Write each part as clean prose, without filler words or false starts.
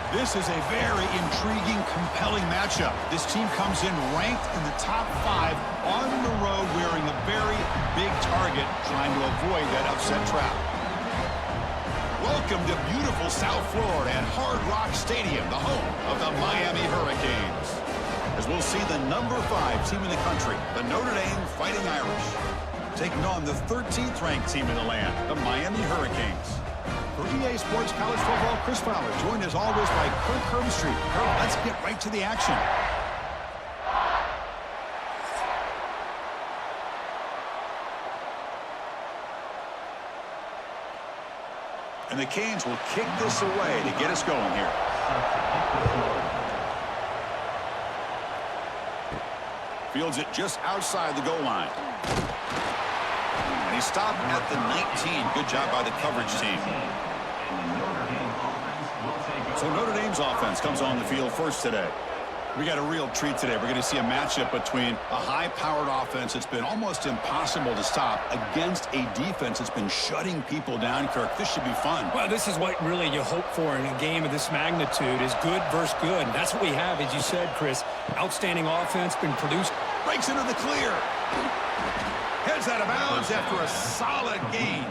This is a very intriguing, compelling matchup. This team comes in ranked in the top 5 on the road wearing a very big target, trying to avoid that upset trap. Welcome to beautiful South Florida and Hard Rock Stadium, the home of the Miami Hurricanes. As we'll see the number 5 team in the country, the Notre Dame Fighting Irish, taking on the 13th ranked team in the land, the Miami Hurricanes. For EA Sports College Football, Chris Fowler, joined as always by Kirk Herbstreit. Kirk, let's get right to the action. And the Canes will kick this away to get us going here. Fields it just outside the goal line. And he stopped at the 19. Good job by the coverage team. So Notre Dame's offense comes on the field first today. We got a real treat today. We're going to see a matchup between a high-powered offense that's been almost impossible to stop against a defense that's been shutting people down, Kirk. This should be fun. Well, this is what really you hope for in a game of this magnitude is good versus good. And that's what we have, as you said, Chris. Outstanding offense, been produced. Breaks into the clear. Heads out of bounds after a solid gain.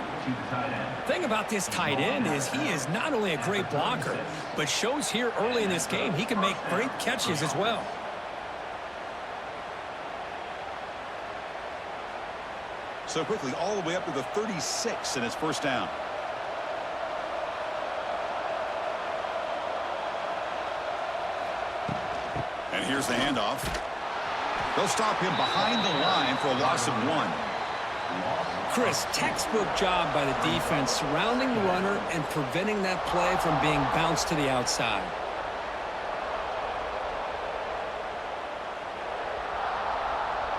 The thing about this tight end is he is not only a great blocker, but shows here early in this game he can make great catches as well. So quickly, all the way up to the 36 in his first down. And here's the handoff. They'll stop him behind the line for a loss of 1. Chris, textbook job by the defense surrounding the runner and preventing that play from being bounced to the outside.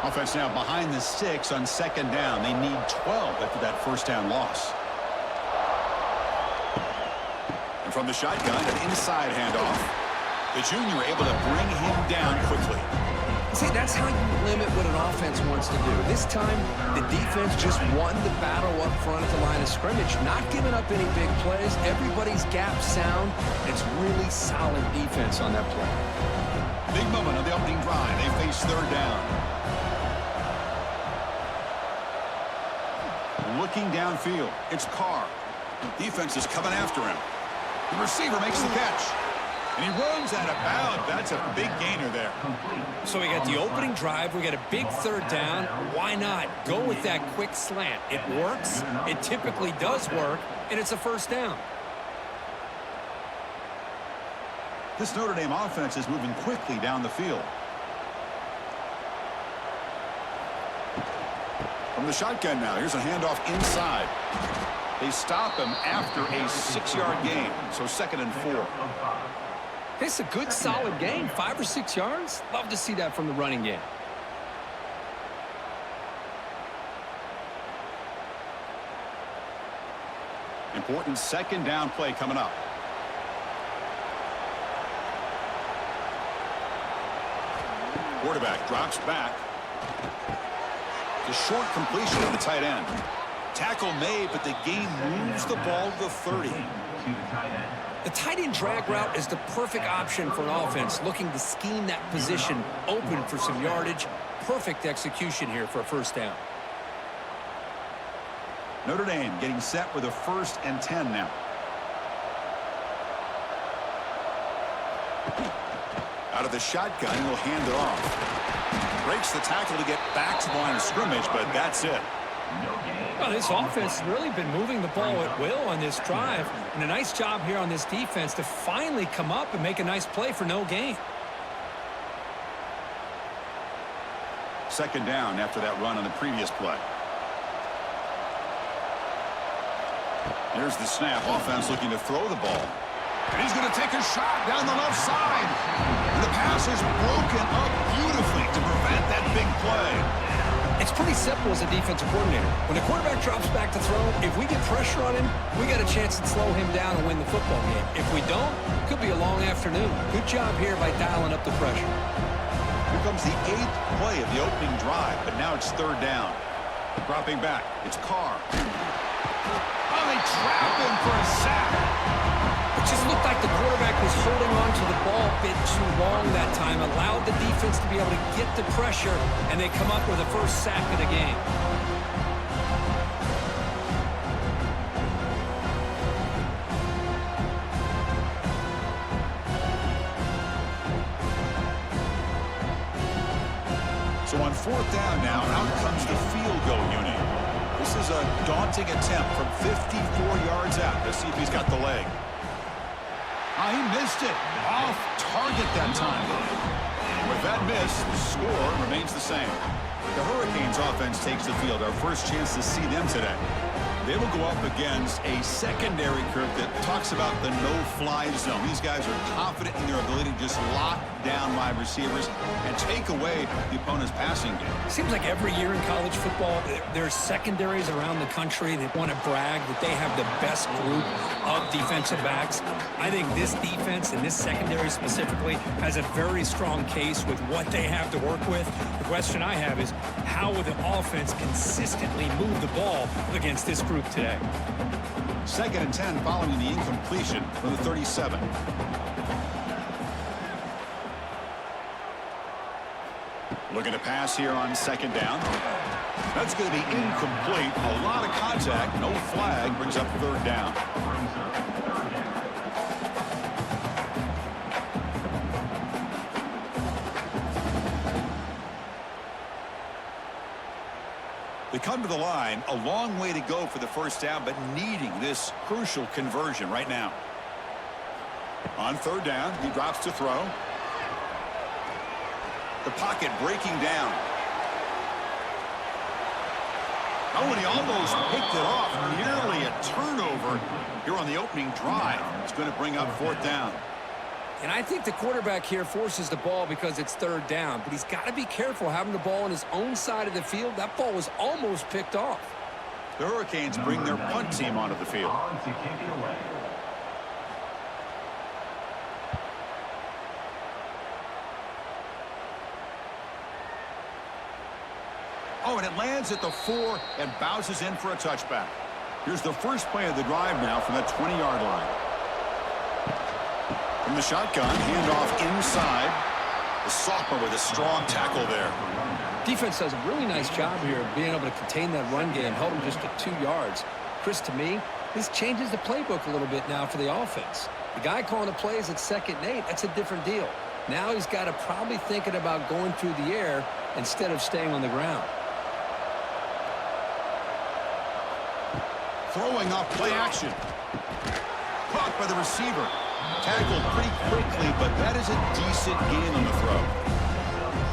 Offense now behind the sticks on second down. They need 12 after that first down loss. And from the shotgun, an inside handoff. The junior able to bring him down quickly. See, that's how you limit what an offense wants to do. This time, the defense just won the battle up front at the line of scrimmage, not giving up any big plays. Everybody's gap sound. It's really solid defense on that play. Big moment on the opening drive. They face third down. Looking downfield, it's Carr. The defense is coming after him. The receiver makes the catch. And he runs out of bounds. That's a big gainer there. So we got the opening drive. We got a big third down. Why not go with that quick slant? It works. It typically does work. And it's a first down. This Notre Dame offense is moving quickly down the field. From the shotgun now, here's a handoff inside. They stop him after a 6-yard gain. So 2nd and 4. It's a good, solid game. 5 or 6 yards. Love to see that from the running game. Important second down play coming up. Quarterback drops back. The short completion of the tight end. Tackle made, but the game moves the ball to the 30. The tight end drag route is the perfect option for an offense looking to scheme that position open for some yardage. Perfect execution here for a first down. Notre Dame getting set with a 1st and 10 now. Out of the shotgun, he'll hand it off. Breaks the tackle to get back to the line of scrimmage, but that's it. Well, this offense has really been moving the ball at will on this drive. And a nice job here on this defense to finally come up and make a nice play for no gain. Second down after that run on the previous play. Here's the snap. Offense looking to throw the ball. And he's going to take a shot down the left side. And the pass is broken up beautifully to prevent that big play. It's pretty simple as a defensive coordinator. When the quarterback drops back to throw, if we get pressure on him, we got a chance to slow him down and win the football game. If we don't, it could be a long afternoon. Good job here by dialing up the pressure. Here comes the 8th play of the opening drive, but now it's third down. Dropping back, it's Carr. Oh, they trap him for a sack. The Just looked like the quarterback was holding on to the ball a bit too long that time, allowed the defense to be able to get the pressure, and they come up with the first sack of the game. So on fourth down now, out comes the field goal unit. This is a daunting attempt from 54 yards out. Let's see if he's got the leg. He missed it. Off target that time. With that miss, the score remains the same. The Hurricanes offense takes the field. Our first chance to see them today. They will go up against a secondary group that talks about the no-fly zone. These guys are confident in their ability to just lock down wide receivers and take away the opponent's passing game. Seems like every year in college football, there's secondaries around the country that want to brag that they have the best group of defensive backs. I think this defense and this secondary specifically has a very strong case with what they have to work with. The question I have is, how will the offense consistently move the ball against this group today? 2nd and 10 following the incompletion from the 37. Looking to pass here on 2nd down. That's going to be incomplete. A lot of contact. No flag. Brings up 3rd down. They come to the line, a long way to go for the first down, but needing this crucial conversion right now. On 3rd down, he drops to throw. The pocket breaking down. Oh, and he almost picked it off. Nearly a turnover here on the opening drive. It's going to bring up 4th down. And I think the quarterback here forces the ball because it's 3rd down. But he's got to be careful having the ball on his own side of the field. That ball was almost picked off. The Hurricanes bring their punt team onto the field. Oh, and it lands at the 4 and bounces in for a touchback. Here's the first play of the drive now from that 20-yard line. From the shotgun, handoff inside. The sophomore with a strong tackle there. Defense does a really nice job here of being able to contain that run game, held him just at 2 yards. Chris, to me, this changes the playbook a little bit now for the offense. The guy calling the plays at 2nd and 8, that's a different deal. Now he's got to probably thinking about going through the air instead of staying on the ground. Throwing off play action. Caught by the receiver. Tackled pretty quickly, but that is a decent gain on the throw.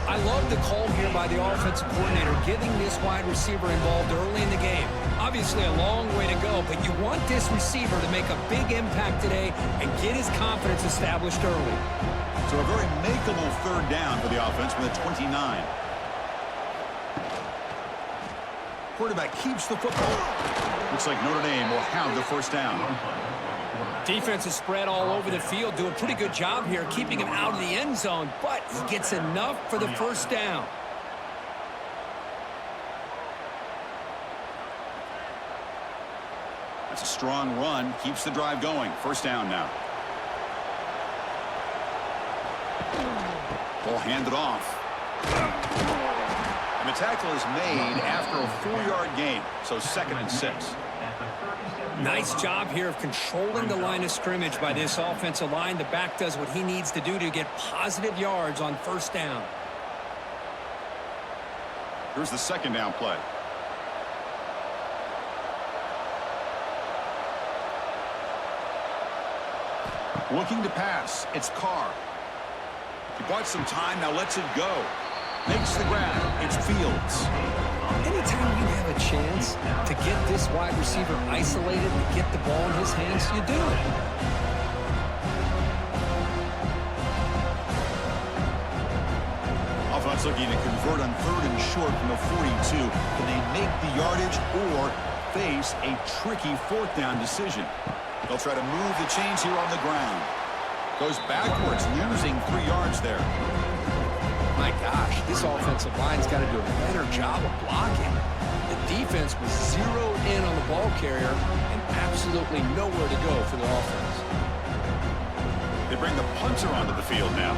I love the call here by the offensive coordinator, getting this wide receiver involved early in the game. Obviously a long way to go, but you want this receiver to make a big impact today and get his confidence established early. So a very makeable 3rd down for the offense with a 29. Quarterback keeps the football. Looks like Notre Dame will have the first down. Defense is spread all over the field, do a pretty good job here keeping him out of the end zone, but he gets enough for the first down. That's a strong run, keeps the drive going. First down now. Ball handed off. And the tackle is made after a 4-yard gain, so 2nd and 6. Nice job here of controlling the line of scrimmage by this offensive line. The back does what he needs to do to get positive yards on first down. Here's the 2nd down play. Looking to pass. It's Carr. He bought some time, now lets it go. Makes the grab. It's Fields. Anytime you have a chance to get this wide receiver isolated and get the ball in his hands, you do it. Offense looking to convert on 3rd and short from the 42. Can they make the yardage or face a tricky 4th down decision? They'll try to move the chains here on the ground. Goes backwards, losing 3 yards there. My gosh, this offensive line's got to do a better job of blocking. The defense was zeroed in on the ball carrier and absolutely nowhere to go for the offense. They bring the punter onto the field now.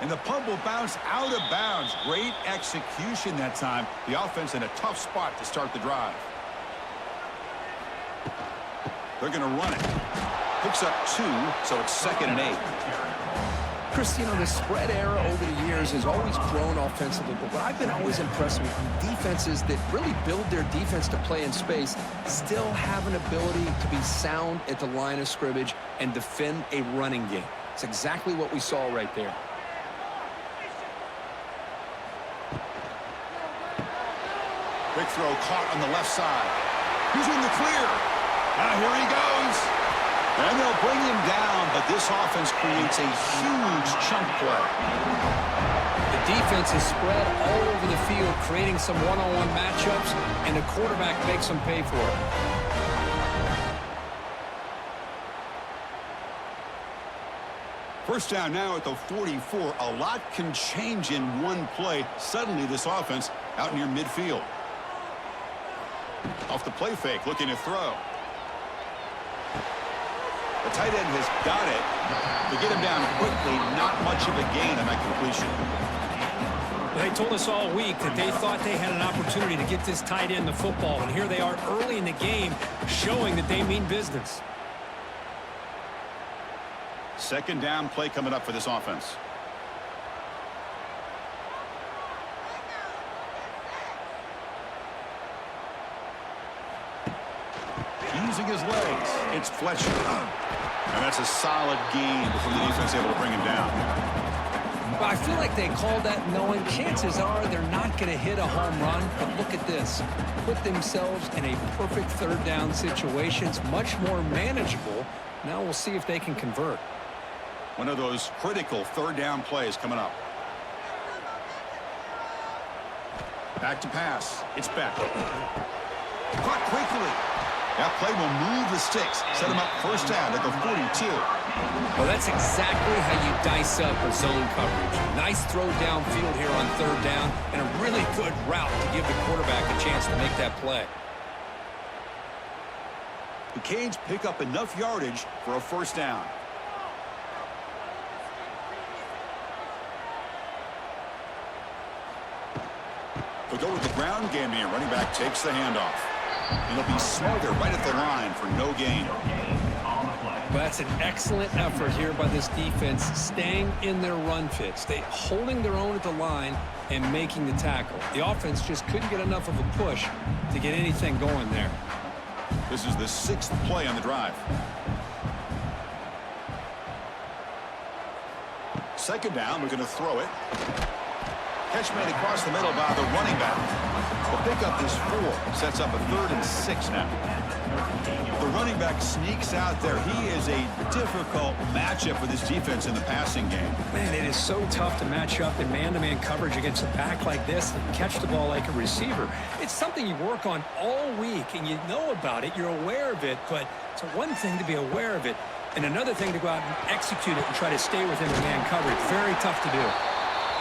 And the punt will bounce out of bounds. Great execution that time. The offense in a tough spot to start the drive. They're going to run it. Picks up 2, so it's 2nd and 8. Chris, you know, the spread era over the years has always grown offensively, but what I've been always impressed with defenses that really build their defense to play in space still have an ability to be sound at the line of scrimmage and defend a running game. It's exactly what we saw right there. Big throw caught on the left side. He's in the clear. Now here he goes. And they'll bring him down, but this offense creates a huge chunk play. The defense is spread all over the field, creating some one-on-one matchups, and the quarterback makes them pay for it. First down now at the 44. A lot can change in one play. Suddenly this offense out near midfield. Off the play fake, looking to throw. The tight end has got it. To get him down quickly, not much of a gain on that completion. They told us all week that they thought they had an opportunity to get this tight end the football, and here they are early in the game showing that they mean business. Second down play coming up for this offense. Using his legs, it's Fletcher. And that's a solid gain from the defense able to bring him down. But I feel like they called that knowing chances are they're not going to hit a home run. But look at this. Put themselves in a perfect third down situation. It's much more manageable. Now we'll see if they can convert. One of those critical third down plays coming up. Back to pass. It's back. Caught quickly. That play will move the Stix. Set him up first down at the 42. Well, that's exactly how you dice up a zone coverage. Nice throw downfield here on third down, and a really good route to give the quarterback a chance to make that play. The Canes pick up enough yardage for a first down. They'll go with the ground game here. Running back takes the handoff. And he'll be smothered right at the line for no gain. Well, that's an excellent effort here by this defense, staying in their run fits. They holding their own at the line and making the tackle. The offense just couldn't get enough of a push to get anything going there. This is the 6th play on the drive. Second down, we're going to throw it. Catch made across the middle by the running back. The pickup is 4. Sets up a 3rd and 6 now. The running back sneaks out there. He is a difficult matchup for this defense in the passing game. Man, it is so tough to match up in man-to-man coverage against a back like this and catch the ball like a receiver. It's something you work on all week, and you know about it. You're aware of it, but it's one thing to be aware of it, and another thing to go out and execute it and try to stay within the man coverage. Very tough to do.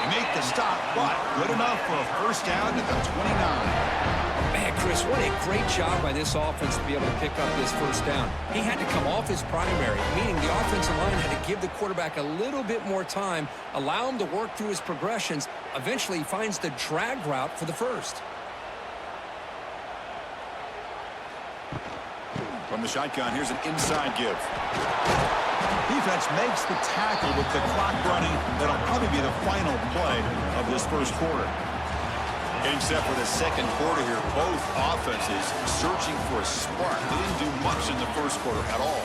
They make the stop, but good enough for a first down at the 29. Man, Chris, what a great job by this offense to be able to pick up this first down. He had to come off his primary, meaning the offensive line had to give the quarterback a little bit more time, allow him to work through his progressions. Eventually, he finds the drag route for the first. From the shotgun, here's an inside give. Defense makes the tackle with the clock running. That'll probably be the final play of this first quarter. Getting set for the second quarter here. Both offenses searching for a spark. They didn't do much in the first quarter at all.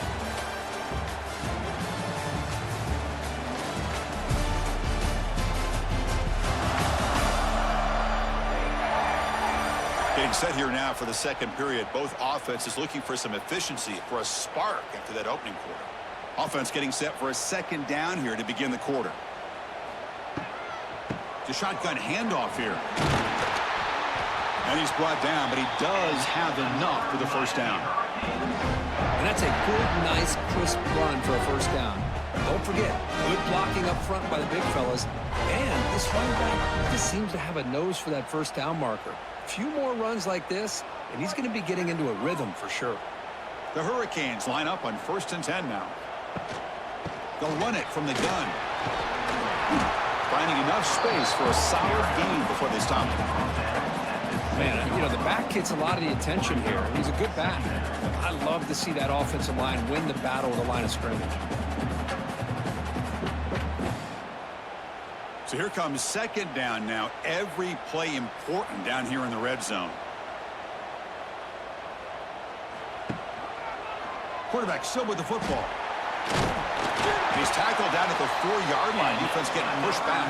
Getting set here now for the second period. Both offenses looking for some efficiency, for a spark after that opening quarter. Offense getting set for a second down here to begin the quarter. The shotgun handoff here. And he's brought down, but he does have enough for the first down. And that's a good, nice, crisp run for a first down. Don't forget, good blocking up front by the big fellas. And this running back just seems to have a nose for that first down marker. A few more runs like this, and he's going to be getting into a rhythm for sure. The Hurricanes line up on 1st and 10 now. They'll run it from the gun. Finding enough space for a solid gain before they stop it. Man, you know, the back gets a lot of the attention here. He's a good back. I love to see that offensive line win the battle of the line of scrimmage. So here comes 2nd down now. Every play important down here in the red zone. Quarterback still with the football. He's tackled down at the 4-yard line. Defense getting pushed back.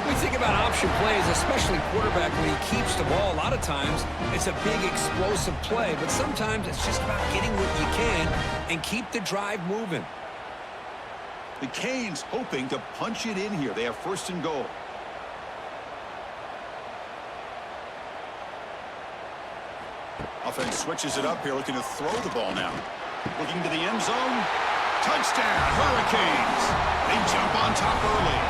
When you think about option plays, especially quarterback, when he keeps the ball, a lot of times it's a big explosive play, but sometimes it's just about getting what you can and keep the drive moving. The Canes hoping to punch it in here. They have 1st and goal. Offense switches it up here, looking to throw the ball now. Looking to the end zone. Touchdown, Hurricanes. They jump on top early.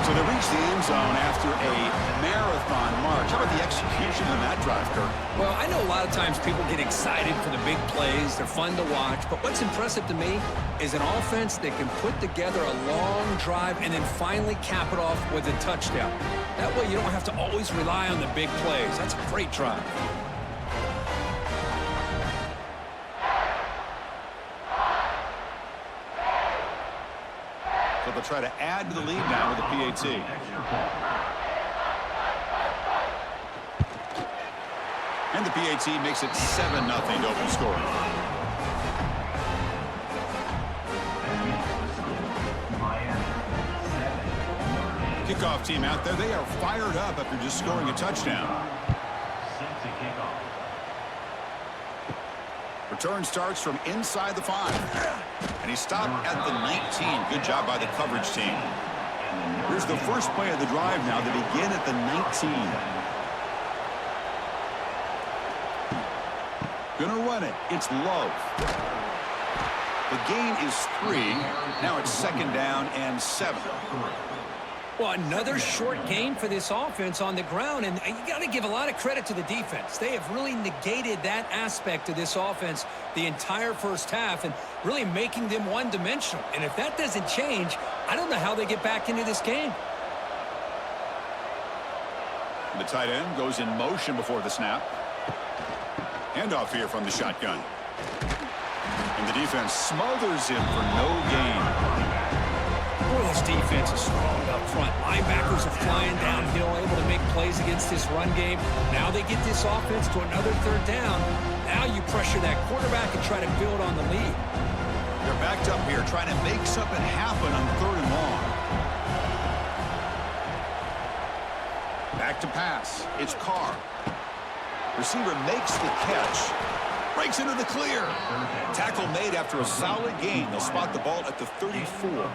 So they reach the end zone after a marathon march. How about the execution on that drive, Kirk? Well, I know a lot of times people get excited for the big plays. They're fun to watch. But what's impressive to me is an offense that can put together a long drive and then finally cap it off with a touchdown. That way you don't have to always rely on the big plays. That's a great drive. So they'll try to add to the lead now with a PAT. And the PAT makes it 7-0 to open scoring. Kickoff team out there. They are fired up after just scoring a touchdown. Return starts from inside the 5. And he stopped at the 19. Good job by the coverage team. Here's the first play of the drive now. They begin at the 19. Gonna run it. It's Love. The gain is 3. Now it's 2nd down and 7. Well, another short game for this offense on the ground, and you got to give a lot of credit to the defense. They have really negated that aspect of this offense the entire first half and really making them one-dimensional. And if that doesn't change, I don't know how they get back into this game. The tight end goes in motion before the snap. Handoff here from the shotgun. And the defense smothers him for no gain. Boy, this defense is strong up front. Linebackers are flying downhill, able to make plays against this run game. Now they get this offense to another 3rd down. Now you pressure that quarterback and try to build on the lead. They're backed up here, trying to make something happen on 3rd and long. Back to pass. It's Carr. Receiver makes the catch. Breaks into the clear. Tackle made after a solid gain. They'll spot the ball at the 34.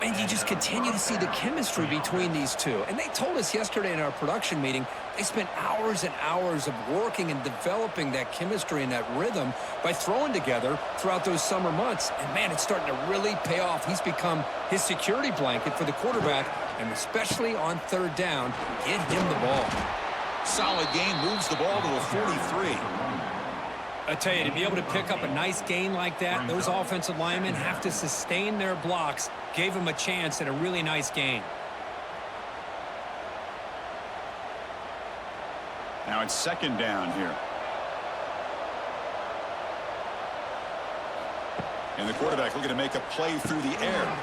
And you just continue to see the chemistry between these two. And they told us yesterday in our production meeting, they spent hours and hours of working and developing that chemistry and that rhythm by throwing together throughout those summer months. And, man, it's starting to really pay off. He's become his security blanket for the quarterback, and especially on 3rd down, get him the ball. Solid gain, moves the ball to a 43. I tell you, to be able to pick up a nice gain like that, those offensive linemen have to sustain their blocks. Gave them a chance at a really nice gain. Now it's 2nd down here. And the quarterback looking to make a play through the air.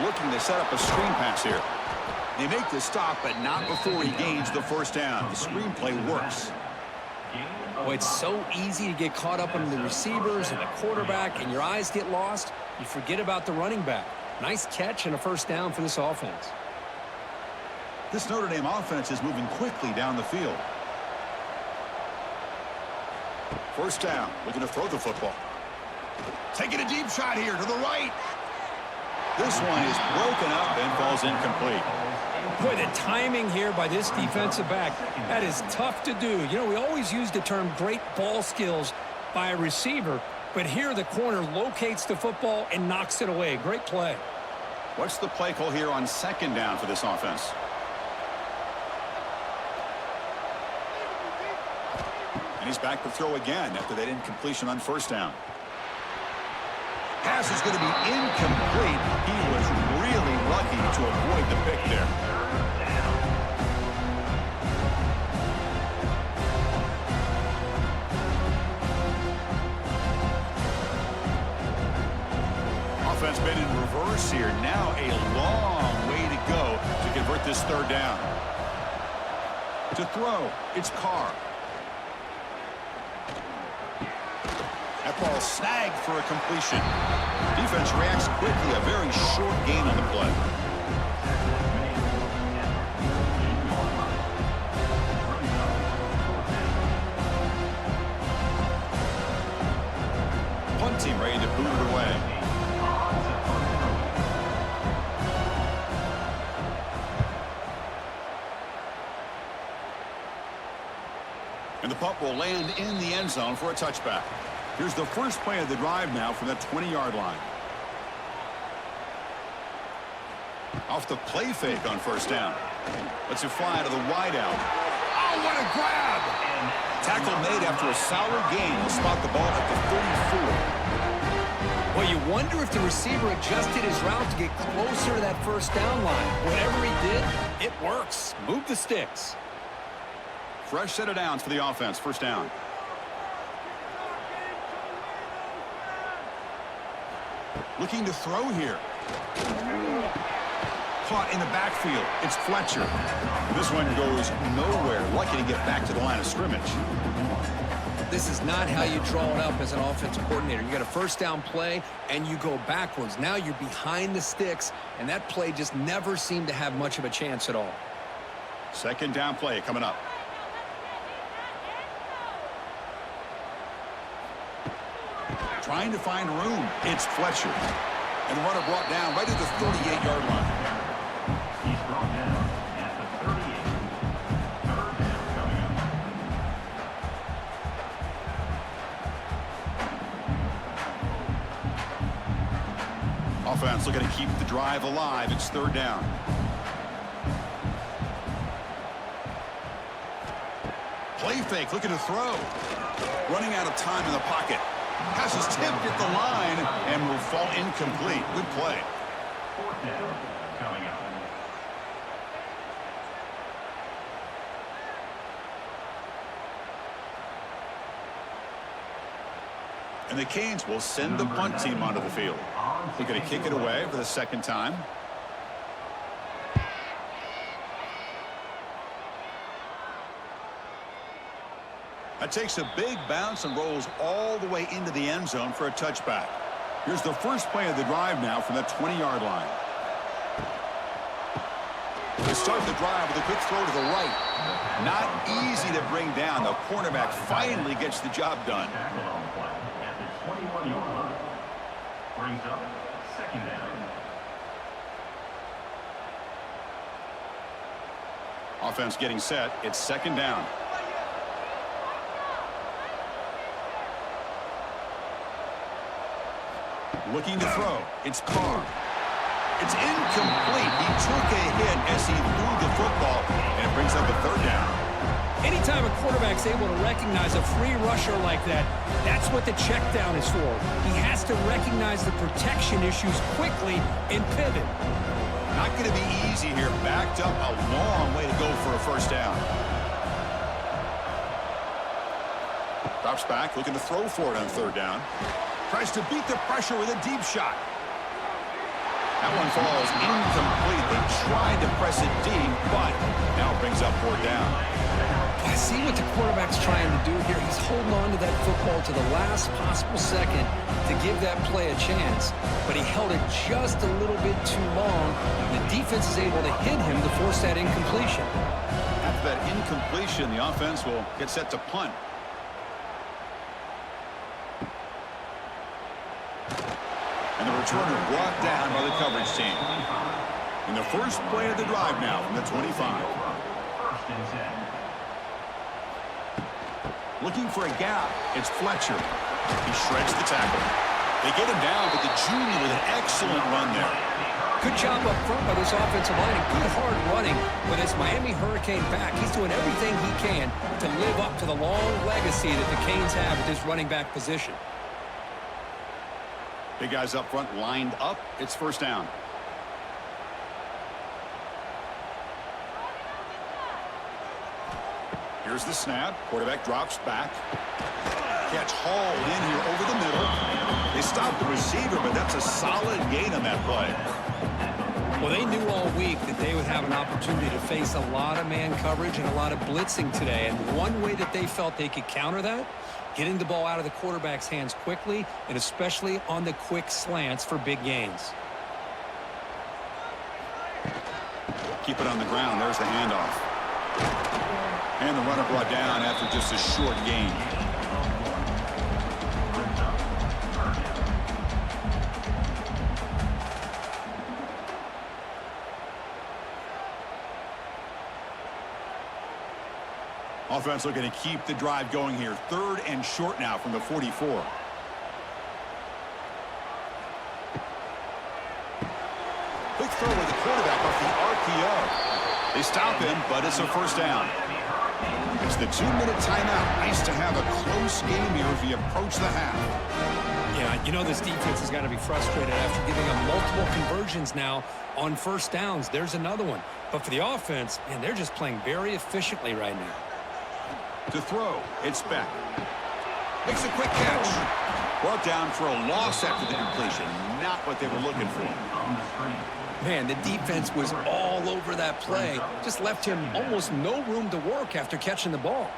Looking to set up a screen pass here. They make the stop, but not before he gains the 1st down. The screen play works. Well, it's so easy to get caught up on the receivers and the quarterback, and your eyes get lost. You forget about the running back. Nice catch and a 1st down for this offense. This Notre Dame offense is moving quickly down the field. 1st down, looking to throw the football. Taking a deep shot here to the right. This one is broken up and falls incomplete. Boy, the timing here by this defensive back, that is tough to do. You know, we always use the term great ball skills by a receiver, But here the corner locates the football and knocks it away. Great play. What's the play call here on second down for this offense? And he's back to throw again after that incompletion on first down. Pass is going to be incomplete. He was really lucky to avoid the pick there. Offense been in reverse here. Now a long way to go to convert this third down. To throw, it's Carr. That ball snagged for a completion. Defense reacts quickly. A very short gain on the play. Punt team ready to boot it away. And the punt will land in the end zone for a touchback. Here's the first play of the drive now from that 20-yard line. Off the play fake on first down. Lets it fly to the wideout. Oh, what a grab! Tackle made after a solid gain. He'll spot the ball at the 34. Well, you wonder if the receiver adjusted his route to get closer to that first down line. Whatever he did, it works. Move the sticks. Fresh set of downs for the offense. First down. Looking to throw here. Caught in the backfield. It's Fletcher. This one goes nowhere. Lucky to get back to the line of scrimmage. This is not how you draw it up as an offensive coordinator. You got a first down play, and you go backwards. Now you're behind the sticks, and that play just never seemed to have much of a chance at all. Second down play coming up. Trying to find room. It's Fletcher. And the runner brought down right at the 38-yard line. He's brought down at the 38. Third down coming up. Offense looking to keep the drive alive. It's third down. Play fake, looking to throw. Running out of time in the pocket. Pass is tipped at the line and will fall incomplete. Good play. Fourth down coming up. And the Canes will send the punt team onto the field. They're going to kick it away for the second time. That takes a big bounce and rolls all the way into the end zone for a touchback. Here's the first play of the drive now from the 20-yard line. They start the drive with a quick throw to the right. Not easy to bring down. The cornerback finally gets the job done. Tackle on the play at the 21-yard line. Brings up second down. Offense getting set. It's second down. Looking to throw. It's Carr. It's incomplete. He took a hit as he threw the football, and it brings up a third down. Anytime a quarterback's able to recognize a free rusher like that, that's what the check down is for. He has to recognize the protection issues quickly and pivot. Not going to be easy here. Backed up a long way to go for a first down. Drops back, looking to throw for it on third down. Tries to beat the pressure with a deep shot. That one falls incomplete. They tried to press it deep, but now it brings up fourth down. I see what the quarterback's trying to do here. He's holding on to that football to the last possible second to give that play a chance, but he held it just a little bit too long. The defense is able to hit him to force that incompletion. After that incompletion, the offense will get set to punt. And the returner brought down by the coverage team. In the first play of the drive now from the 25. First and 10. Looking for a gap. It's Fletcher. He shreds the tackle. They get him down, but the junior with an excellent run there. Good job up front by this offensive line and good hard running with this Miami Hurricane back. He's doing everything he can to live up to the long legacy that the Canes have at this running back position. Big guys up front lined up. It's first down. Here's the snap. Quarterback drops back. Catch hauled in here over the middle. They stopped the receiver, but that's a solid gain on that play. Well, they knew all week that they would have an opportunity to face a lot of man coverage and a lot of blitzing today. And one way that they felt they could counter that, getting the ball out of the quarterback's hands quickly, and especially on the quick slants for big gains. Keep it on the ground. There's the handoff. And the runner brought down after just a short gain. Offense looking to keep the drive going here. 3rd and short now from the 44. Quick throw with the quarterback off the RPO. They stop him, but it's a first down. It's the 2-minute timeout. Nice to have a close game here if you approach the half. Yeah, you know this defense has got to be frustrated after giving them multiple conversions now on first downs. There's another one. But for the offense, man, they're just playing very efficiently right now. To throw, it's Beck. Makes a quick catch. Brought down for a loss after the completion. Not what they were looking for. Man, the defense was all over that play. Just left him almost no room to work after catching the ball.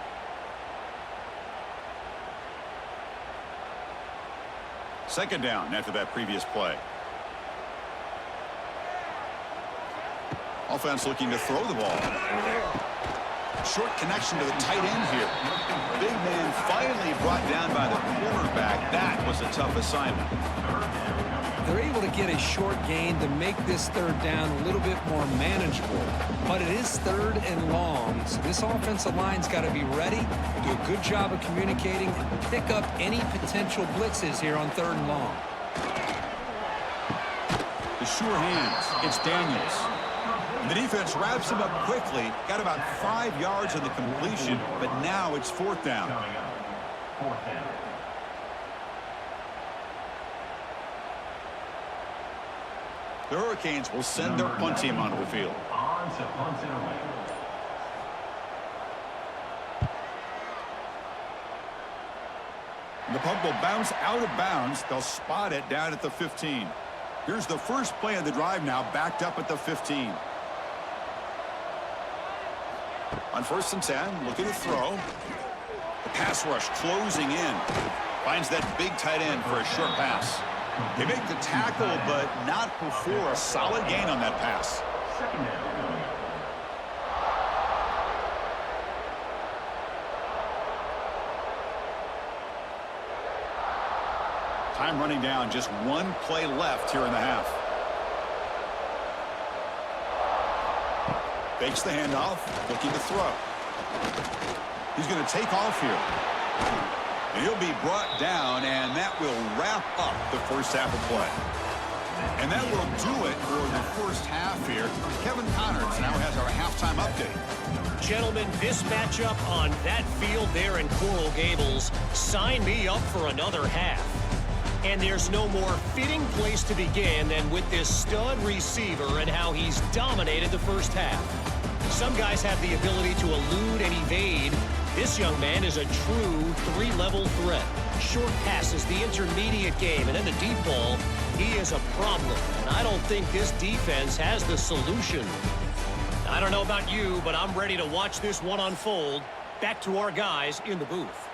Second down after that previous play. Offense looking to throw the ball. Short connection to the tight end here. Big man finally brought down by the quarterback. That was a tough assignment. They're able to get a short gain to make this 3rd down a little bit more manageable. But it is 3rd and long, so this offensive line's got to be ready, do a good job of communicating, and pick up any potential blitzes here on 3rd and long. The sure hands. It's Daniels. And the defense wraps him up quickly. Got about 5 yards on the completion, but now it's 4th down. The Hurricanes will send their punt team onto the field. And the punt will bounce out of bounds. They'll spot it down at the 15. Here's the first play of the drive now, backed up at the 15. On 1st and 10, looking to throw. The pass rush closing in. Finds that big tight end for a short pass. They make the tackle, but not before a solid gain on that pass. Time running down, just 1 play left here in the half. Fakes the handoff, looking to throw. He's going to take off here. And he'll be brought down, and that will wrap up the first half of play. And that will do it for the first half here. Kevin Connors now has our halftime update. Gentlemen, this matchup on that field there in Coral Gables, sign me up for another half. And there's no more fitting place to begin than with this stud receiver and how he's dominated the first half. Some guys have the ability to elude and evade. This young man is a true 3-level threat. Short passes, the intermediate game, and then the deep ball. He is a problem, and I don't think this defense has the solution. I don't know about you, but I'm ready to watch this one unfold. Back to our guys in the booth.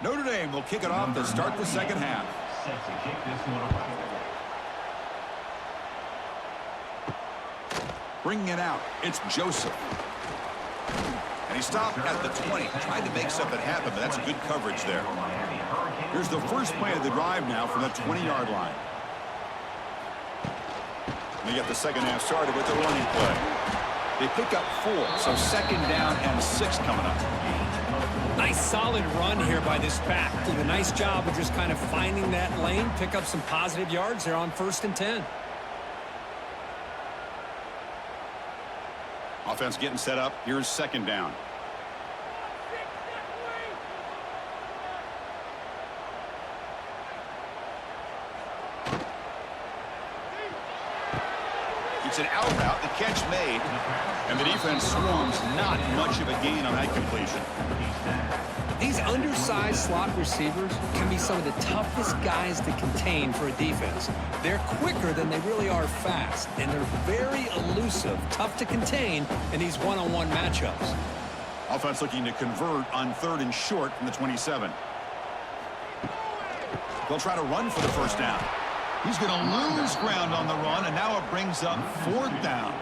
Notre Dame will kick it off to start the second half. Set to kick this one away. Bringing it out, it's Joseph. And he stopped at the 20, tried to make something happen, but that's good coverage there. Here's the first play of the drive now from the 20-yard line. And they get the second half started with the running play. They pick up 4, so 2nd down and 6 coming up. Nice solid run here by this back. Did a nice job of just kind of finding that lane, pick up some positive yards there on 1st and 10. Offense getting set up. Here's 2nd down. It's an out route, the catch made, and the defense swarms. Not much of a gain on that completion. These undersized slot receivers can be some of the toughest guys to contain for a defense. They're quicker than they really are fast, and they're very elusive, tough to contain in these one-on-one matchups. Offense looking to convert on 3rd and short from the 27. They'll try to run for the 1st down. He's going to lose ground on the run, and now it brings up 4th down.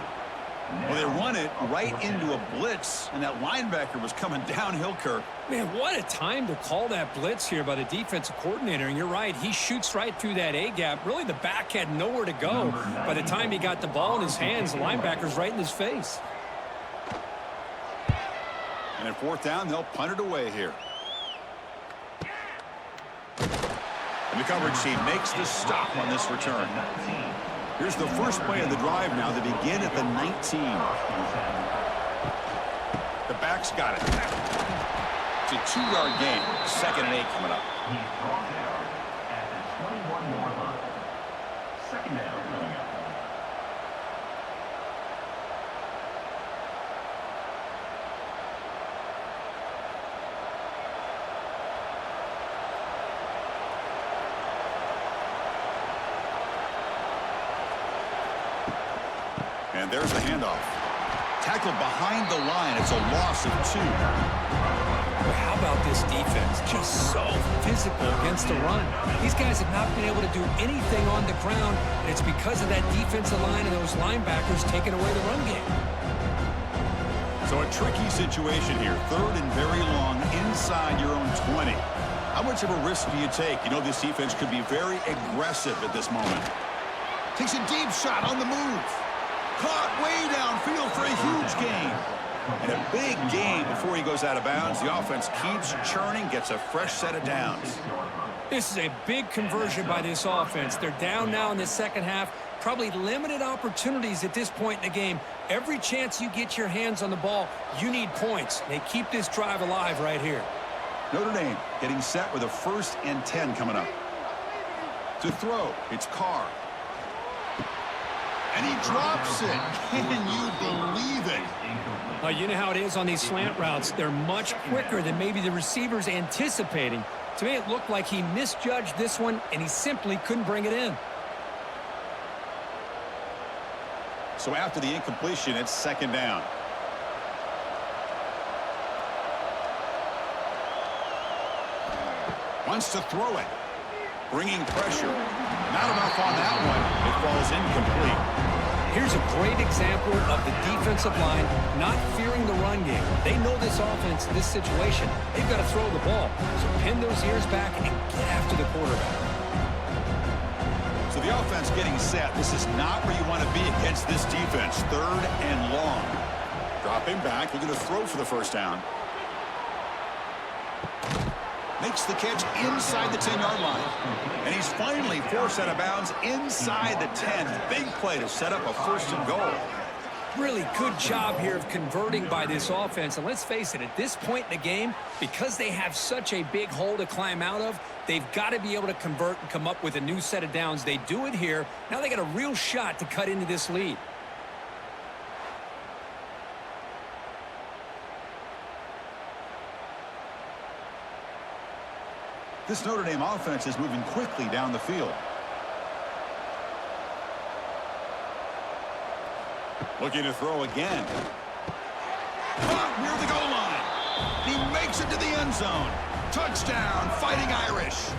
Well, they run it right into a blitz, and that linebacker was coming downhill, Kirk. Man, what a time to call that blitz here by the defensive coordinator. And you're right, he shoots right through that A-gap. Really, the back had nowhere to go. By the time he got the ball in his hands, the linebacker's right in his face. And at 4th down, they'll punt it away here. And the coverage team makes the stop on this return. Here's the first play of the drive now. They begin at the 19. The back's got it. It's a 2-yard gain. 2nd and 8 coming up. He's brought down at the 21-yard line. 2nd down coming up. And there's the handoff. Tackled behind the line. It's a loss of 2. Well, how about this defense? Just so physical against the run. These guys have not been able to do anything on the ground, and it's because of that defensive line and those linebackers taking away the run game. So a tricky situation here. 3rd and very long inside your own 20. How much of a risk do you take? You know this defense could be very aggressive at this moment. Takes a deep shot on the move. Caught way downfield for a huge gain. And a big gain before he goes out of bounds. The offense keeps churning, gets a fresh set of downs. This is a big conversion by this offense. They're down now in the 2nd half. Probably limited opportunities at this point in the game. Every chance you get your hands on the ball, you need points. They keep this drive alive right here. Notre Dame getting set with a 1st and 10 coming up. To throw, it's Carr. And he drops it. Can you believe it? You know how it is on these slant routes. They're much quicker than maybe the receiver's anticipating. To me, it looked like he misjudged this one, and he simply couldn't bring it in. So after the incompletion, it's 2nd down. Wants to throw it. Bringing pressure. Not enough on that one. It falls incomplete. Here's a great example of the defensive line not fearing the run game. They know this offense, this situation. They've got to throw the ball. So pin those ears back and get after the quarterback. So the offense getting set. This is not where you want to be against this defense. 3rd and long. Dropping back. Looking to throw for the 1st down. Makes the catch inside the 10-yard line. And he's finally forced out of bounds inside the 10. Big play to set up a 1st and goal. Really good job here of converting by this offense. And let's face it, at this point in the game, because they have such a big hole to climb out of, they've got to be able to convert and come up with a new set of downs. They do it here. Now they got a real shot to cut into this lead. This Notre Dame offense is moving quickly down the field. Looking to throw again. Caught near the goal line. He makes it to the end zone. Touchdown, Fighting Irish.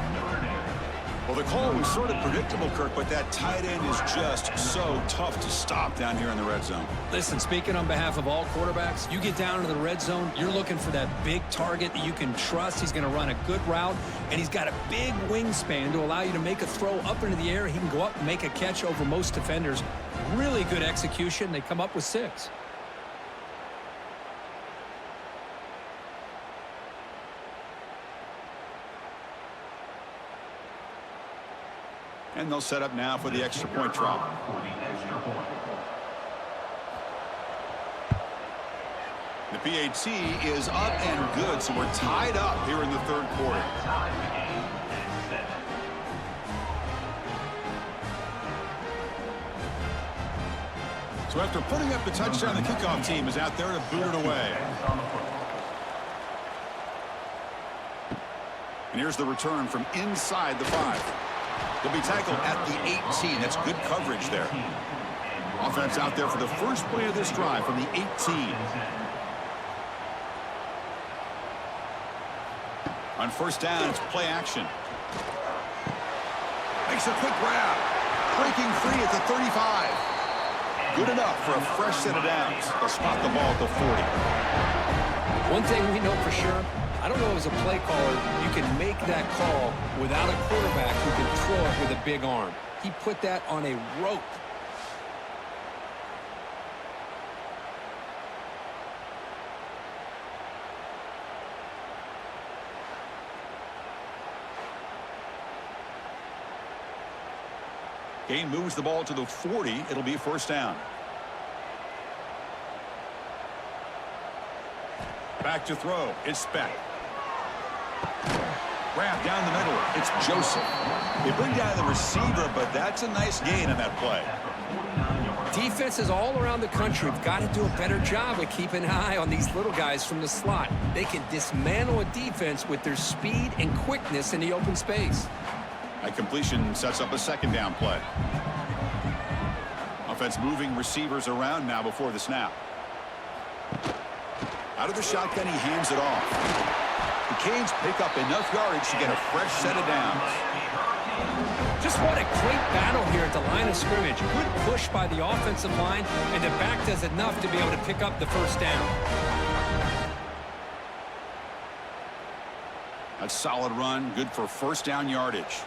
Well, the call was sort of predictable, Kirk, but that tight end is just so tough to stop down here in the red zone. Listen, speaking on behalf of all quarterbacks, you get down into the red zone, you're looking for that big target that you can trust. He's going to run a good route, and he's got a big wingspan to allow you to make a throw up into the air. He can go up and make a catch over most defenders. Really good execution. They come up with 6. And they'll set up now for the extra point try. The PAT is up and good, so we're tied up here in the third quarter. So after putting up the touchdown, the kickoff team is out there to boot it away. And here's the return from inside the 5. He'll be tackled at the 18. That's good coverage there. Offense out there for the first play of this drive from the 18. On first down, it's play action. Makes a quick grab. Breaking free at the 35. Good enough for a fresh set of downs. They'll spot the ball at the 40. One thing we know for sure, I don't know as a play caller, you can make that call without a quarterback who can throw it with a big arm. He put that on a rope. Gain moves the ball to the 40. It'll be first down. Back to throw. It's Stix. Grab down the middle. It's Joseph. They bring down the receiver, but that's a nice gain on that play. Defenses all around the country have got to do a better job of keeping an eye on these little guys from the slot. They can dismantle a defense with their speed and quickness in the open space. That completion sets up a second down play. Offense moving receivers around now before the snap. Out of the shotgun, he hands it off. The Canes pick up enough yardage to get a fresh set of downs. Just what a great battle here at the line of scrimmage. Good push by the offensive line, and the back does enough to be able to pick up the first down. A solid run, good for first down yardage.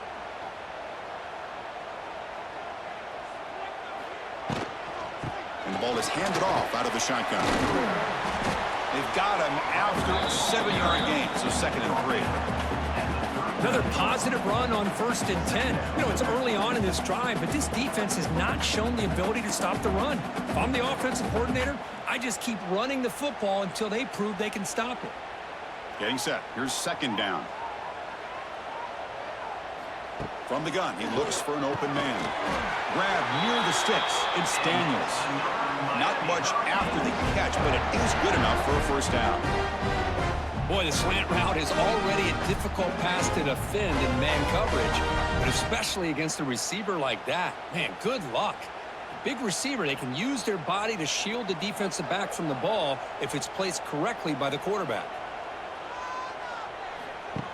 And the ball is handed off out of the shotgun. They've got him after a 7-yard gain, so 2nd and 3. Another positive run on 1st and 10. You know, it's early on in this drive, but this defense has not shown the ability to stop the run. If I'm the offensive coordinator, I just keep running the football until they prove they can stop it. Getting set. Here's 2nd down. From the gun, he looks for an open man. Grab near the sticks. It's Daniels. Not much after the catch, but it is good enough for a first down. Boy, the slant route is already a difficult pass to defend in man coverage, but especially against a receiver like that. Man, good luck. Big receiver, they can use their body to shield the defensive back from the ball if it's placed correctly by the quarterback.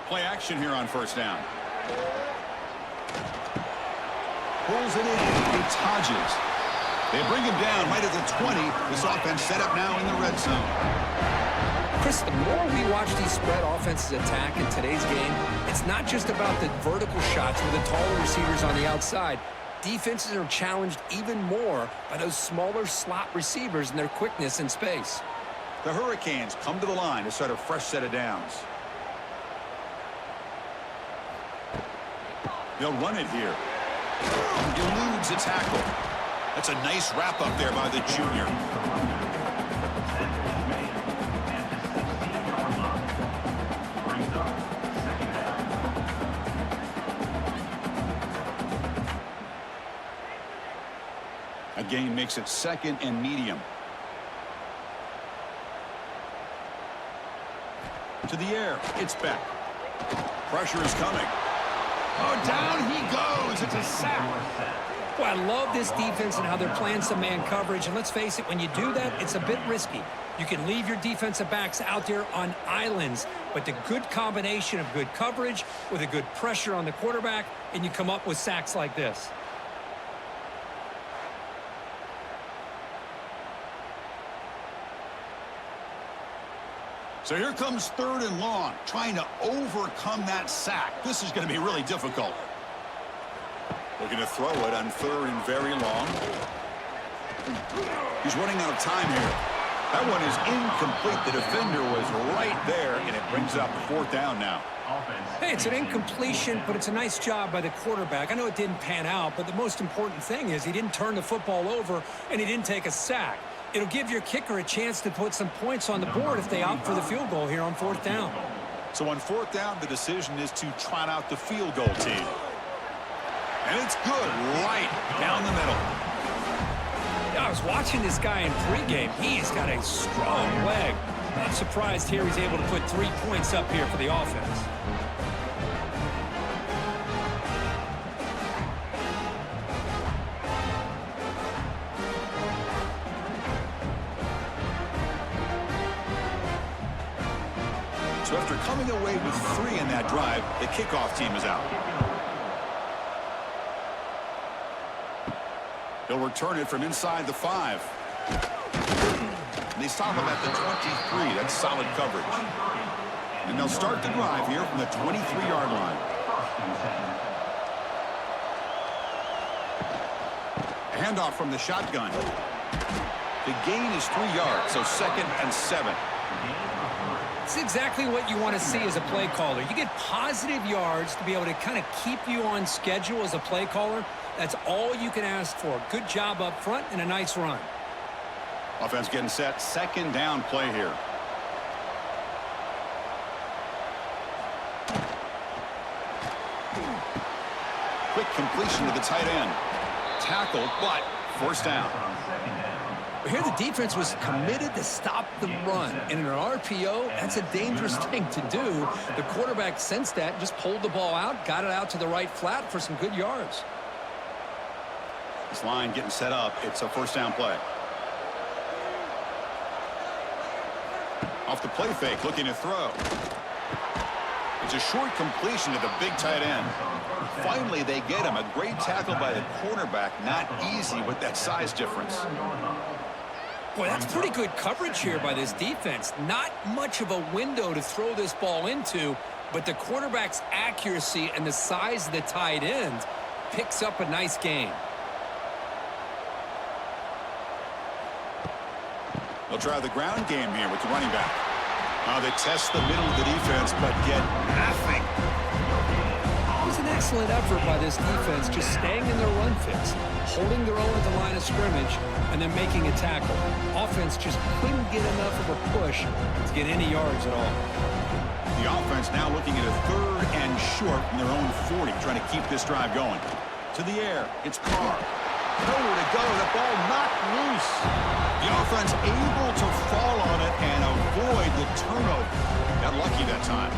Play action here on first down. Pulls it in. It's Hodges. They bring him down right at the 20. This offense set up now in the red zone. Chris, the more we watch these spread offenses attack in today's game, it's not just about the vertical shots with the taller receivers on the outside. Defenses are challenged even more by those smaller slot receivers and their quickness in space. The Hurricanes come to the line to start a fresh set of downs. They'll run it here. Eludes a tackle. That's a nice wrap up there by the junior. A gain makes it 2nd and medium. To the air. It's back. Pressure is coming. Oh, down he goes. It's a sack. Boy, I love this defense and how they're playing some man coverage. And let's face it, when you do that, it's a bit risky. You can leave your defensive backs out there on islands, but the good combination of good coverage with a good pressure on the quarterback, and you come up with sacks like this. So here comes 3rd and long, trying to overcome that sack. This is going to be really difficult. Looking to throw it on 3rd and very long. He's running out of time here. That one is incomplete. The defender was right there, and it brings up 4th down now. Hey, it's an incompletion, but it's a nice job by the quarterback. I know it didn't pan out, but the most important thing is he didn't turn the football over, and he didn't take a sack. It'll give your kicker a chance to put some points on the board if they opt for the field goal here on 4th down. So on 4th down, the decision is to trot out the field goal team. And it's good right down the middle. I was watching this guy in pregame. He's got a strong leg. Not surprised here he's able to put 3 points up here for the offense. So after coming away with 3 in that drive, the kickoff team is out. He'll return it from inside the 5. And they stop him at the 23. That's solid coverage. And they'll start the drive here from the 23-yard line. A handoff from the shotgun. The gain is 3 yards, so 2nd and 7. It's exactly what you want to see as a play caller. You get positive yards to be able to kind of keep you on schedule as a play caller. That's all you can ask for. Good job up front and a nice run. Offense getting set. 2nd down play here. Quick completion to the tight end. Tackled, but 1st down. But here the defense was committed to stop the run. And in an RPO, that's a dangerous thing to do. The quarterback sensed that, just pulled the ball out, got it out to the right flat for some good yards. This line getting set up. It's a 1st down play. Off the play fake, looking to throw. It's a short completion to the big tight end. Finally, they get him. A great tackle by the cornerback. Not easy with that size difference. Boy, that's pretty good coverage here by this defense. Not much of a window to throw this ball into, but the quarterback's accuracy and the size of the tight end picks up a nice gain. They'll try the ground game here with the running back. They test the middle of the defense, but get nothing. It was an excellent effort by this defense, just staying in their run fix, holding their own at the line of scrimmage, and then making a tackle. Offense just couldn't get enough of a push to get any yards at all. The offense now looking at a 3rd and short from their own 40, trying to keep this drive going. To the air, it's Carr. Nowhere to go, the ball knocked loose. The offense able to fall on it and avoid the turnover. Got lucky that time.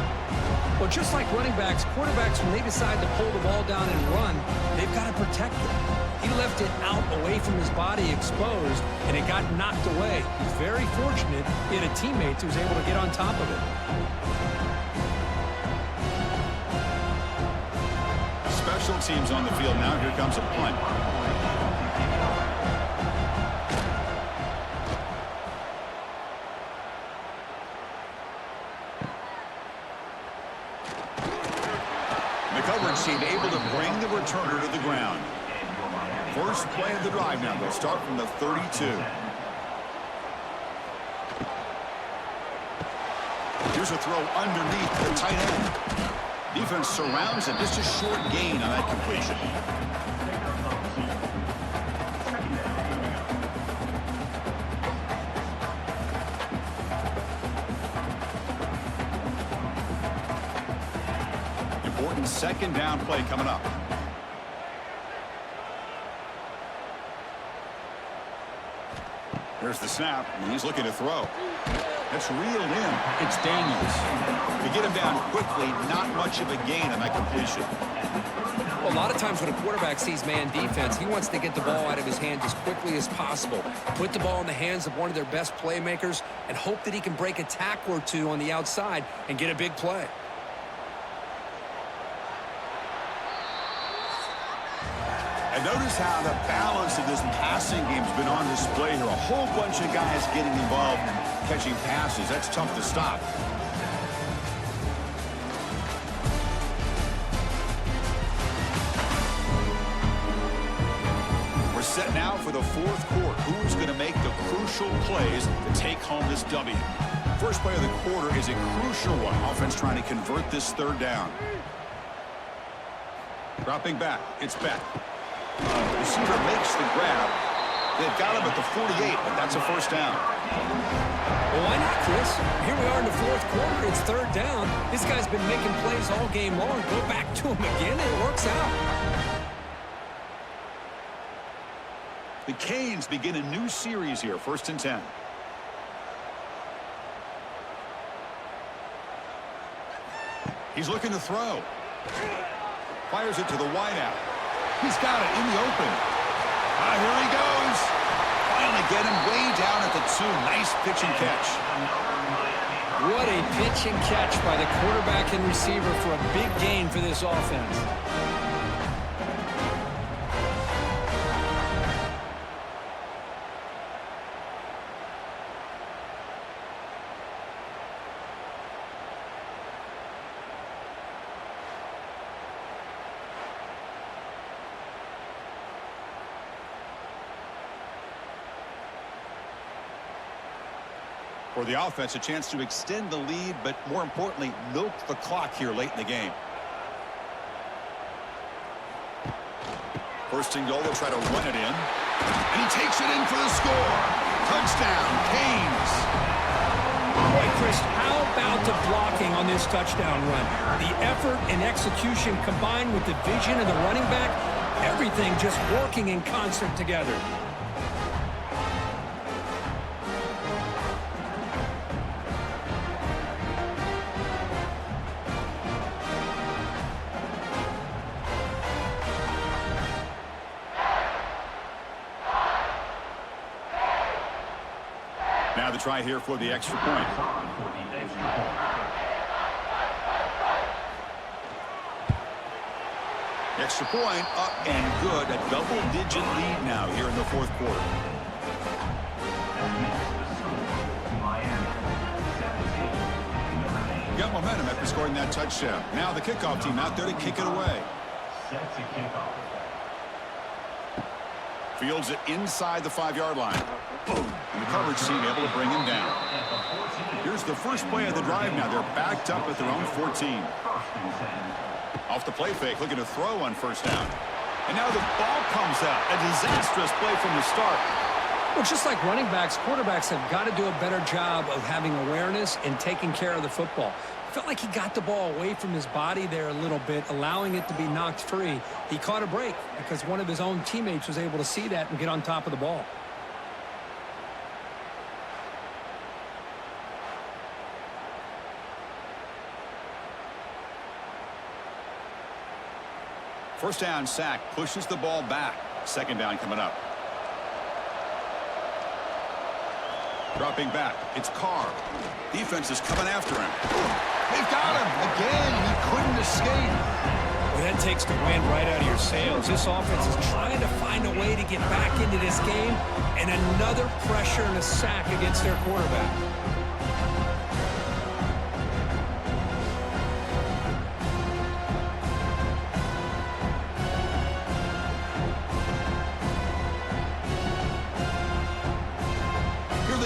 Well, just like running backs, quarterbacks, when they decide to pull the ball down and run, they've got to protect it. He left it out away from his body exposed, and it got knocked away. He's very fortunate he had a teammate who was able to get on top of it. Special teams on the field now. Here comes a punt. Team able to bring the returner to the ground. First play of the drive now. They'll start from the 32. Here's a throw underneath the tight end. Defense surrounds him. Just a short gain on that completion. Important 2nd down play coming up. Here's the snap, and he's looking to throw. That's reeled in. It's Daniels. To get him down quickly, not much of a gain on that completion. Well, a lot of times when a quarterback sees man defense, he wants to get the ball out of his hands as quickly as possible, put the ball in the hands of one of their best playmakers, and hope that he can break a tackle or two on the outside and get a big play. And notice how the balance of this passing game has been on display here. A whole bunch of guys getting involved catching passes. That's tough to stop. We're set now for the fourth quarter. Who's going to make the crucial plays to take home this W? First play of the quarter is a crucial one. Offense trying to convert this third down. Dropping back. It's Beck. Receiver makes the grab. They've got him at the 48, but that's a first down. Well, why not, Chris? Here we are in the fourth quarter. It's third down. This guy's been making plays all game long. Go back to him again, and it works out. The Canes begin a new series here, 1st and 10. He's looking to throw. Fires it to the wideout. He's got it in the open. Here he goes. Finally get him way down at the 2. Nice pitch and catch. What a pitch and catch by the quarterback and receiver for a big gain for this offense. For the offense, a chance to extend the lead, but more importantly, milk the clock here late in the game. First and goal, they'll try to run it in. And he takes it in for the score. Touchdown, Canes. Boy, Chris, how about the blocking on this touchdown run? The effort and execution combined with the vision of the running back, everything just working in concert together. Now the try here for the extra point. Extra point up and good. A double-digit lead now here in the fourth quarter. Got momentum after scoring that touchdown. Now the kickoff team out there to kick it away. Sets a kickoff. Fields it inside the 5-yard line. Boom. And the coverage team able to bring him down. Here's the first play of the drive now. They're backed up at their own 14. Off the play fake, looking to throw on first down. And now the ball comes out. A disastrous play from the start. Well, just like running backs, quarterbacks have got to do a better job of having awareness and taking care of the football. Felt like he got the ball away from his body there a little bit, allowing it to be knocked free. He caught a break because one of his own teammates was able to see that and get on top of the ball. First down sack, pushes the ball back. Second down coming up. Dropping back, it's Carr. Defense is coming after him. They've got him again. He couldn't escape. Well, that takes the wind right out of your sails. This offense is trying to find a way to get back into this game, and another pressure and a sack against their quarterback.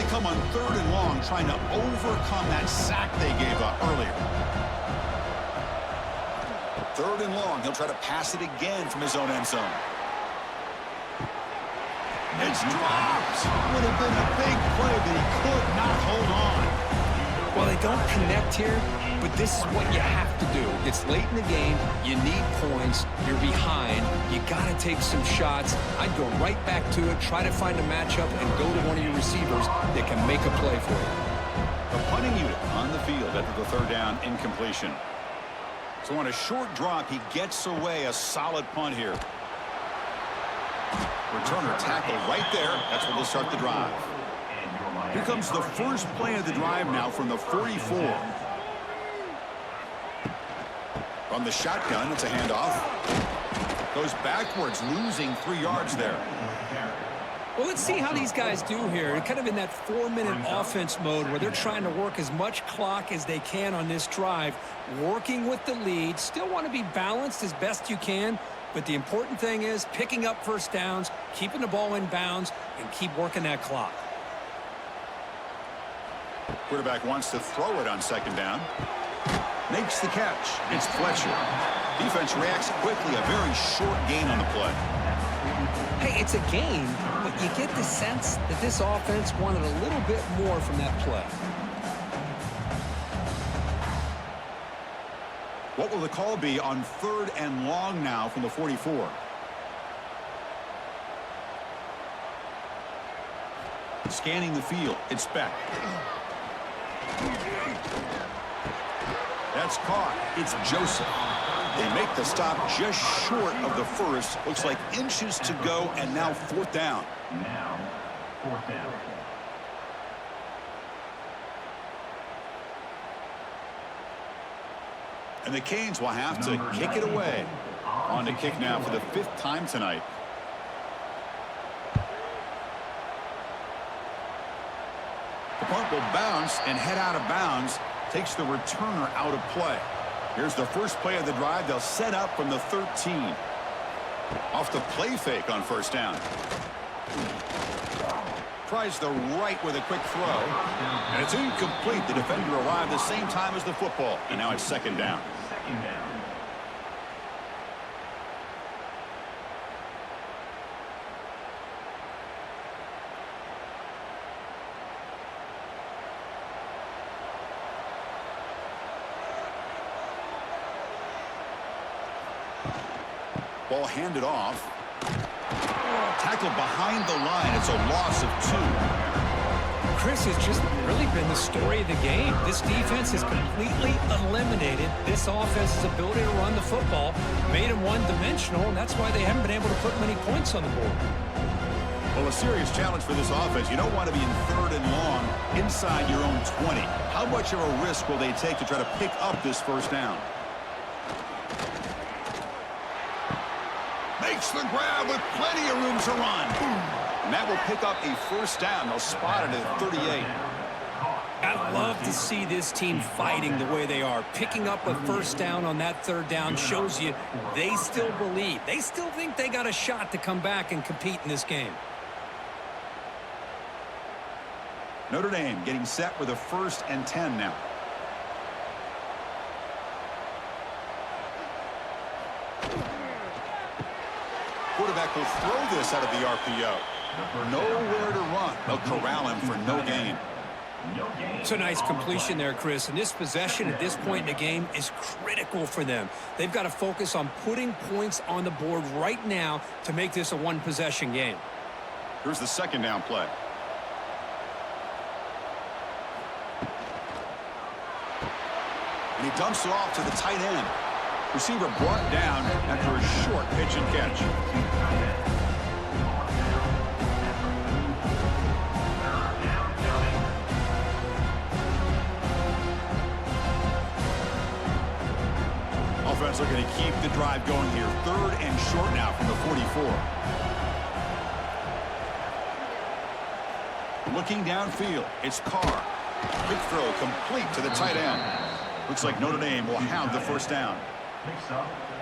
Come on 3rd and long, trying to overcome that sack they gave up earlier. 3rd and long, he'll try to pass it again from his own end zone. It's dropped. Would have been a big play, but he could not hold on. Well, they don't connect here, but this is what you have to do. It's late in the game. You need points. You're behind. You got to take some shots. I'd go right back to it, try to find a matchup, and go to one of your receivers that can make a play for you. The punting unit on the field after the 3rd down incompletion. So on a short drop, he gets away a solid punt here. Returner tackle right there. That's where they'll start the drive. Here comes the first play of the drive now from the 44. From the shotgun, it's a handoff. Goes backwards, losing 3 yards there. Well, let's see how these guys do here. They're kind of in that 4-minute offense mode where they're trying to work as much clock as they can on this drive, working with the lead. Still want to be balanced as best you can, But the important thing is picking up first downs, keeping the ball in bounds, and keep working that clock. Quarterback wants to throw it on second down. Makes the catch. It's Fletcher. Defense reacts quickly. A very short gain on the play. Hey, it's a gain, but you get the sense that this offense wanted a little bit more from that play. What will the call be on 3rd and long now from the 44? Scanning the field. It's Beck. That's caught. It's Joseph. They make the stop just short of the first. Looks like inches to go, and now 4th down. Now, 4th down. And the Canes will have to kick it away. On to kick now for the 5th time tonight. The punt will bounce and head out of bounds. Takes the returner out of play. Here's the first play of the drive. They'll set up from the 13. Off the play fake on 1st down. Tries the right with a quick throw. And it's incomplete. The defender arrived the same time as the football. And now it's 2nd down. 2nd down. Ball handed off. Tackled behind the line. It's a loss of 2. Chris has just really been the story of the game. This defense has completely eliminated this offense's ability to run the football, made them one-dimensional, and that's why they haven't been able to put many points on the board. Well, a serious challenge for this offense. You don't want to be in 3rd and long inside your own 20. How much of a risk will they take to try to pick up this 1st down? Makes the grab with plenty of room to run. And that will pick up a 1st down. They'll spot it at 38. I love to see this team fighting the way they are. Picking up a 1st down on that 3rd down shows you they still believe. They still think they got a shot to come back and compete in this game. Notre Dame getting set with a 1st and 10 now. Quarterback will throw this out of the RPO. Nowhere to run. They'll corral him for no gain. It's a nice completion there, Chris. And this possession at this point in the game is critical for them. They've got to focus on putting points on the board right now to make this a one-possession game. Here's the 2nd down play. And he dumps it off to the tight end. Receiver brought down after a short pitch and catch. Offense looking to keep the drive going here. 3rd and short now from the 44. Looking downfield, it's Carr. Quick throw complete to the tight end. Looks like Notre Dame will have the 1st down.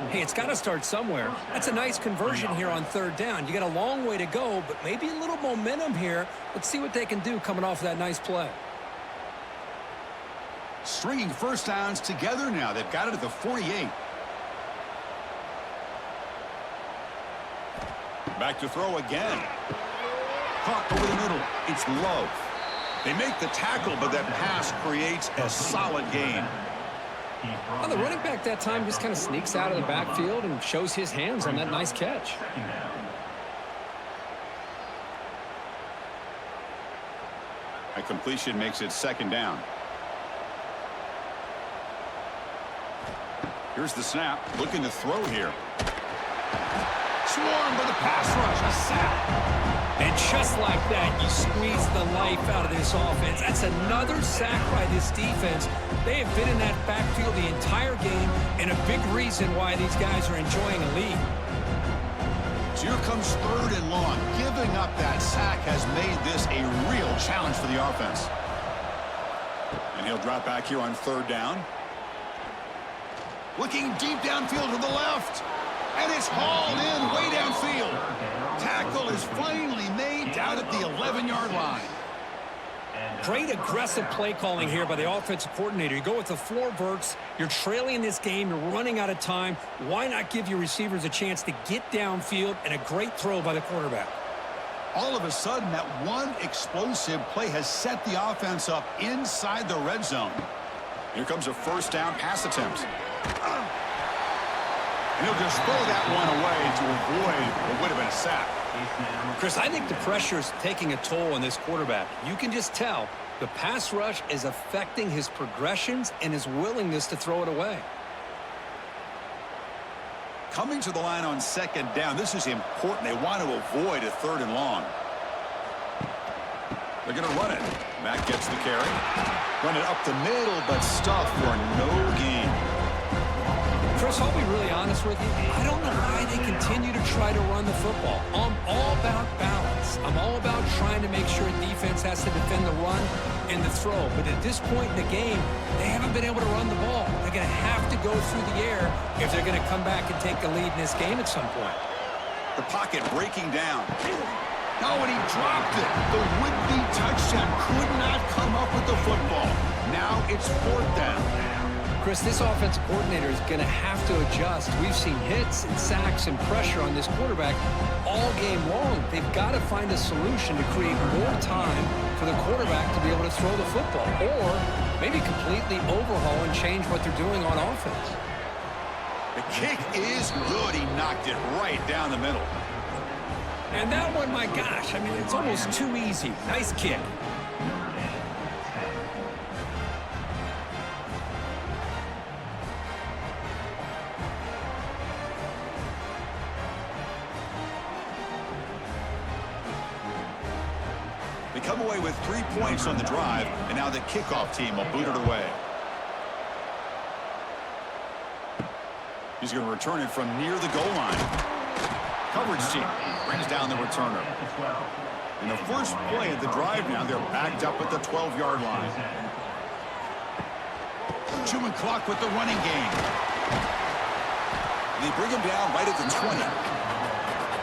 Hey, it's got to start somewhere. That's a nice conversion here on 3rd down. You got a long way to go, but maybe a little momentum here. Let's see what they can do coming off of that nice play. Stringing 1st downs together now. They've got it at the 48. Back to throw again. Caught over the middle. It's Love. They make the tackle, but that pass creates a solid gain. Well, the running back that time just kind of sneaks out of the backfield and shows his hands on that nice catch. A completion makes it 2nd down. Here's the snap. Looking to throw here. Swarmed by the pass rush. A sack. And just like that, you squeeze the life out of this offense. That's another sack by this defense. They have been in that backfield the entire game, and a big reason why these guys are enjoying a lead. So here comes 3rd and long. Giving up that sack has made this a real challenge for the offense. And he'll drop back here on 3rd down. Looking deep downfield to the left. And it's hauled in way downfield. Tackle is finally made down at the 11-yard line. Great aggressive play calling here by the offensive coordinator. You go with the 4 verts. You're trailing in this game. You're running out of time. Why not give your receivers a chance to get downfield, and a great throw by the quarterback? All of a sudden, that one explosive play has set the offense up inside the red zone. Here comes a first down pass attempt. And he'll just throw that one away to avoid what would have been a sack. Chris, I think the pressure is taking a toll on this quarterback. You can just tell the pass rush is affecting his progressions and his willingness to throw it away. Coming to the line on second down, this is important. They want to avoid a 3rd and long. They're going to run it. Matt gets the carry. Run it up the middle, but stuff for no gain. Chris, I'll be really honest with you. I don't know why they continue to try to run the football. I'm all about balance. I'm all about trying to make sure defense has to defend the run and the throw. But at this point in the game, they haven't been able to run the ball. They're going to have to go through the air if they're going to come back and take the lead in this game at some point. The pocket breaking down. No, and he dropped it. The would-be touchdown could not come up with the football. Now it's 4th down. Chris, this offensive coordinator is going to have to adjust. We've seen hits and sacks and pressure on this quarterback all game long. They've got to find a solution to create more time for the quarterback to be able to throw the football, or maybe completely overhaul and change what they're doing on offense. The kick is good. He knocked it right down the middle. And that one, my gosh, I mean, it's almost too easy. Nice kick. They come away with 3 points on the drive, and now the kickoff team will boot it away. He's going to return it from near the goal line. Coverage team brings down the returner. In the first play of the drive now, they're backed up at the 12-yard line. Chewing clock with the running game. They bring him down right at the 20.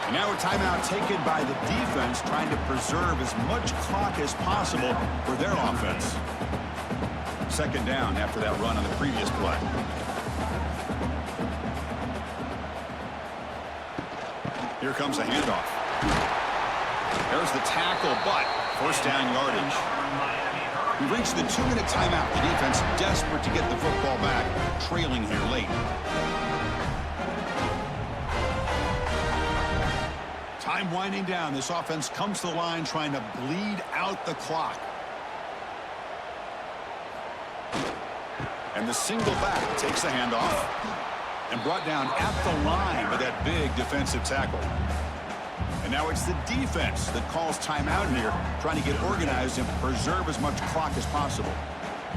And now a timeout taken by the defense, trying to preserve as much clock as possible for their offense. Second down after that run on the previous play. Here comes the handoff. There's the tackle, but first down yardage. We reached the 2-minute timeout. The defense desperate to get the football back, trailing here late. Time winding down. This offense comes to the line trying to bleed out the clock. And the single back takes the handoff and brought down at the line by that big defensive tackle. And now it's the defense that calls timeout here, trying to get organized and preserve as much clock as possible.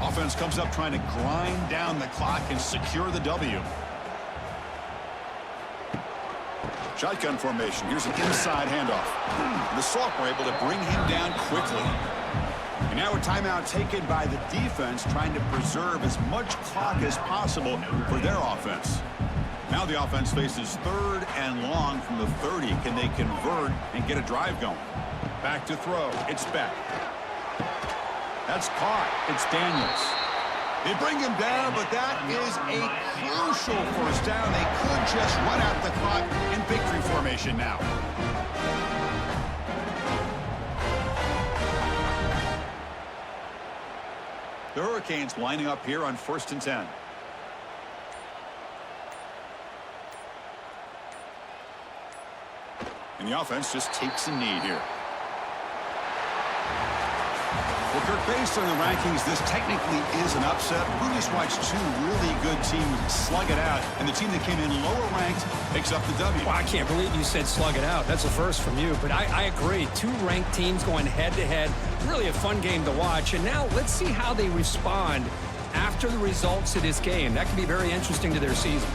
Offense comes up trying to grind down the clock and secure the W. Shotgun formation. Here's an inside handoff. The sophomore able to bring him down quickly. And now a timeout taken by the defense, trying to preserve as much clock as possible for their offense. Now the offense faces 3rd and long from the 30. Can they convert and get a drive going? Back to throw. It's Beck. That's caught. It's Daniels. They bring him down, but that is a crucial first down. They could just run out the clock in victory formation now. The Hurricanes lining up here on 1st and 10. And the offense just takes a knee here. Well, Kirk, based on the rankings, this technically is an upset. We just watched 2 really good teams slug it out, and the team that came in lower ranked picks up the W. Well, I can't believe you said slug it out. That's a first from you, but I agree. 2 ranked teams going head-to-head. Really a fun game to watch. And now let's see how they respond after the results of this game. That could be very interesting to their season.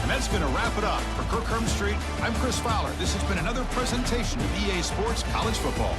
And that's going to wrap it up. For Kirk Street, I'm Chris Fowler. This has been another presentation of EA Sports College Football.